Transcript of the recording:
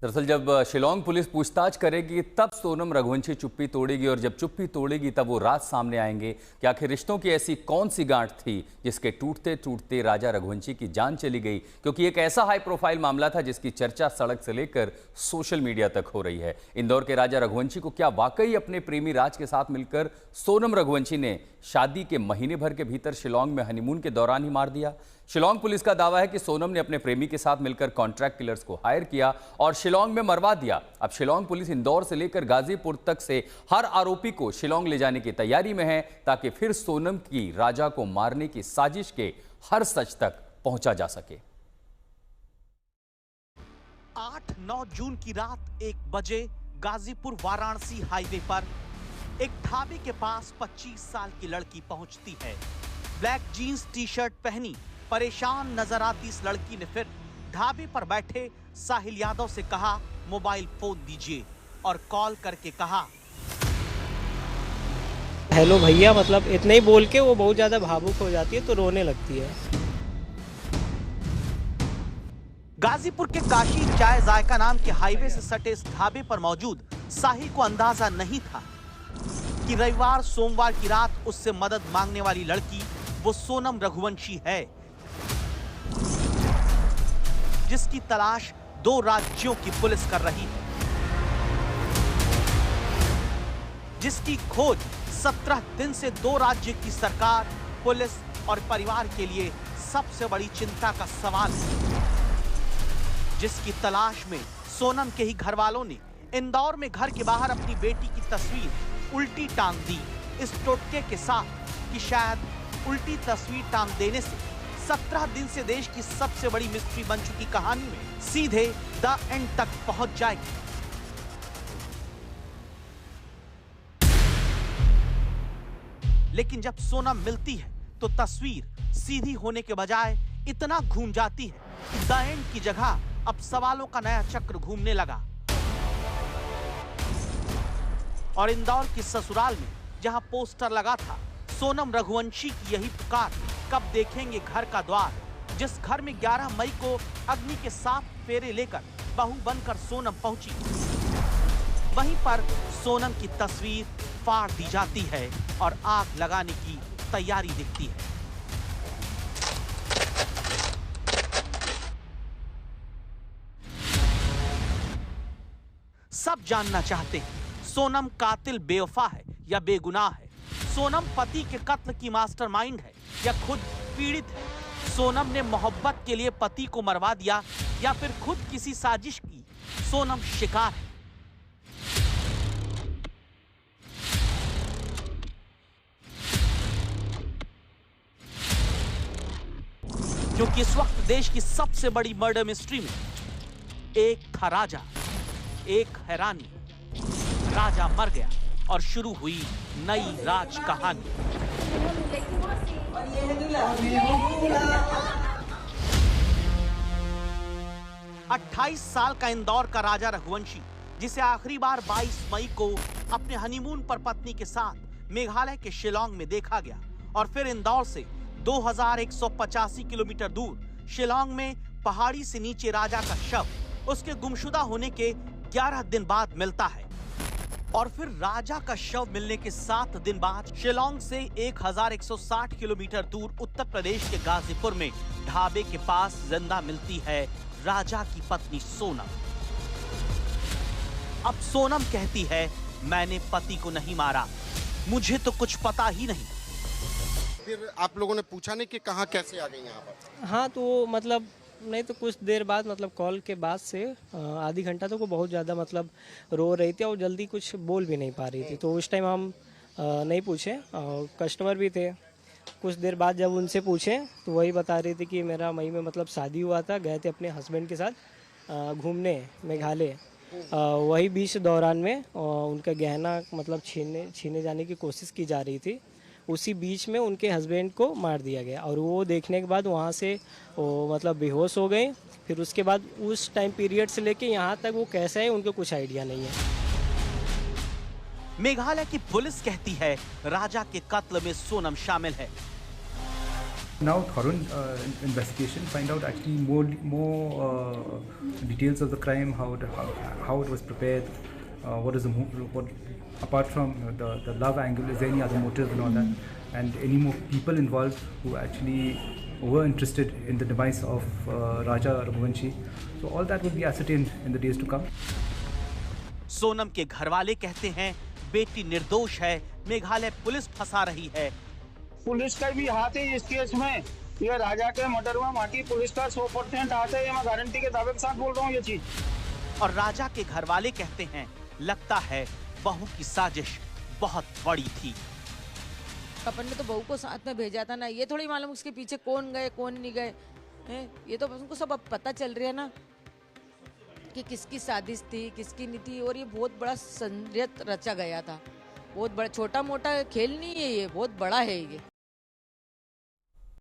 दरअसल जब शिलोंग पुलिस पूछताछ करेगी तब सोनम रघुवंशी चुप्पी तोड़ेगी और जब चुप्पी तोड़ेगी तब वो राज सामने आएंगे कि आखिर रिश्तों की ऐसी कौन सी गांठ थी जिसके टूटते टूटते राजा रघुवंशी की जान चली गई। क्योंकि एक ऐसा हाई प्रोफाइल मामला था जिसकी चर्चा सड़क से लेकर सोशल मीडिया तक हो रही है। इंदौर के राजा रघुवंशी को क्या वाकई अपने प्रेमी राज के साथ मिलकर सोनम रघुवंशी ने शादी के महीने भर के भीतर शिलोंग में हनीमून के दौरान ही मार दिया? शिलोंग पुलिस का दावा है कि सोनम ने अपने प्रेमी के साथ मिलकर कॉन्ट्रैक्ट किलर्स को हायर किया और शिलोंग में मरवा दिया। अब शिलोंग पुलिस इंदौर से लेकर गाजीपुर तक से हर आरोपी को शिलोंग ले जाने की तैयारी में है ताकि फिर सोनम की राजा को मारने की साजिश के हर सच तक पहुंचा जा सके। 8-9 जून की रात 1 बजे गाजीपुर वाराणसी हाईवे पर एक ढाबे के पास 25 साल की लड़की पहुंचती है। ब्लैक जीन्स टी शर्ट पहनी परेशान नजर आती इस लड़की ने फिर ढाबे पर बैठे साहिल यादव से कहा मोबाइल फोन दीजिए और कॉल करके कहा हेलो भैया, मतलब इतना ही बोल के वो बहुत ज्यादा भावुक हो जाती है तो रोने लगती है। गाजीपुर के काशी चाय जायका नाम के हाईवे से सटे इस ढाबे पर मौजूद साहिल को अंदाजा नहीं था कि रविवार सोमवार की रात उससे मदद मांगने वाली लड़की वो सोनम रघुवंशी है, जिसकी तलाश 2 राज्यों की पुलिस कर रही है, जिसकी खोज 17 दिन से 2 राज्य की सरकार, पुलिस और परिवार के लिए सबसे बड़ी चिंता का सवाल है, जिसकी तलाश में सोनम के ही घर वालों ने इंदौर में घर के बाहर अपनी बेटी की तस्वीर उल्टी टांग दी इस टोटके के साथ कि शायद उल्टी तस्वीर टांग देने से 17 दिन से देश की सबसे बड़ी मिस्ट्री बन चुकी कहानी में सीधे द एंड तक पहुंच जाएगी। लेकिन जब सोनम मिलती है तो तस्वीर सीधी होने के बजाय इतना घूम जाती है कि द एंड की जगह अब सवालों का नया चक्र घूमने लगा। और इंदौर की ससुराल में जहां पोस्टर लगा था सोनम रघुवंशी की यही पुकार, कब देखेंगे घर का द्वार, जिस घर में 11 मई को अग्नि के 7 फेरे लेकर बहू बनकर सोनम पहुंची, वहीं पर सोनम की तस्वीर फाड़ दी जाती है और आग लगाने की तैयारी दिखती है। सब जानना चाहते हैं सोनम कातिल बेवफा है या बेगुनाह है, सोनम पति के कत्ल की मास्टरमाइंड है या खुद पीड़ित है, सोनम ने मोहब्बत के लिए पति को मरवा दिया या फिर खुद किसी साजिश की सोनम शिकार है। क्योंकि इस वक्त देश की सबसे बड़ी मर्डर मिस्ट्री में एक था राजा, एक है रानी, राजा मर गया और शुरू हुई नई राज कहानी। अट्ठाईस साल का इंदौर का राजा रघुवंशी, जिसे आखिरी बार 22 मई को अपने हनीमून पर पत्नी के साथ मेघालय के शिलोंग में देखा गया और फिर इंदौर से 2185 किलोमीटर दूर शिलोंग में पहाड़ी से नीचे राजा का शव उसके गुमशुदा होने के 11 दिन बाद मिलता है। और फिर राजा का शव मिलने के 7 दिन बाद शिलोंग से 1160 किलोमीटर दूर उत्तर प्रदेश के गाजीपुर में ढाबे के पास जिंदा मिलती है राजा की पत्नी सोनम। अब सोनम कहती है मैंने पति को नहीं मारा, मुझे तो कुछ पता ही नहीं। फिर आप लोगों ने पूछा नहीं कि कहाँ कैसे आ गई यहाँ पर? हाँ, तो मतलब नहीं तो कुछ देर बाद मतलब कॉल के बाद से आधी घंटा तो वो बहुत ज़्यादा मतलब रो रही थी और जल्दी कुछ बोल भी नहीं पा रही थी, तो उस टाइम हम नहीं पूछे। कस्टमर भी थे, कुछ देर बाद जब उनसे पूछे तो वही बता रही थी कि मेरा मई में मतलब शादी हुआ था, गए थे अपने हस्बैंड के साथ घूमने मेघालय, वही बीच दौरान में उनका गहना मतलब छीने जाने की कोशिश की जा रही थी। उसी बीच में उनके हस्बैंड को मार दिया गया और वो देखने के बाद वहाँ से वो मतलब बेहोश हो गए। फिर उसके बाद उस टाइम पीरियड से लेके यहाँ तक वो कैसा है उनको कुछ आइडिया नहीं है। मेघालय की पुलिस कहती है राजा के कत्ल में सोनम शामिल है। now thorough investigation, find out actually more details of the crime, how it was prepared, what is what apart from the love angle, is there any other motive and all that, and any more people involved who actually were interested in the demise of Raja Raghuvanshi. So all that will be ascertained in the days to come. Sonam के घरवाले कहते हैं बेटी निर्दोष है, Meghalaya police फंसा रही है। पुलिस का भी हाथ है इस केस में। ये राजा के मर्डर में वहाँ की पुलिस का 100% हाथ है, ये मैं गारंटी के दावे के साथ बोल रहा हूँ ये चीज। और राजा के घरवाले कहते हैं लगता है बहू की साजिश बहुत बड़ी थी। अपन ने तो बहू को साथ में भेजा था ना, ये थोड़ी मालूम उसके पीछे कौन गए कौन नहीं गए हैं। ये तो उनको सब अब पता चल रहा है ना कि किसकी साजिश थी किसकी नहीं थी। और ये बहुत बड़ा षड्यंत्र रचा गया था, बहुत बड़ा, छोटा मोटा खेल नहीं है, ये बहुत बड़ा है ये।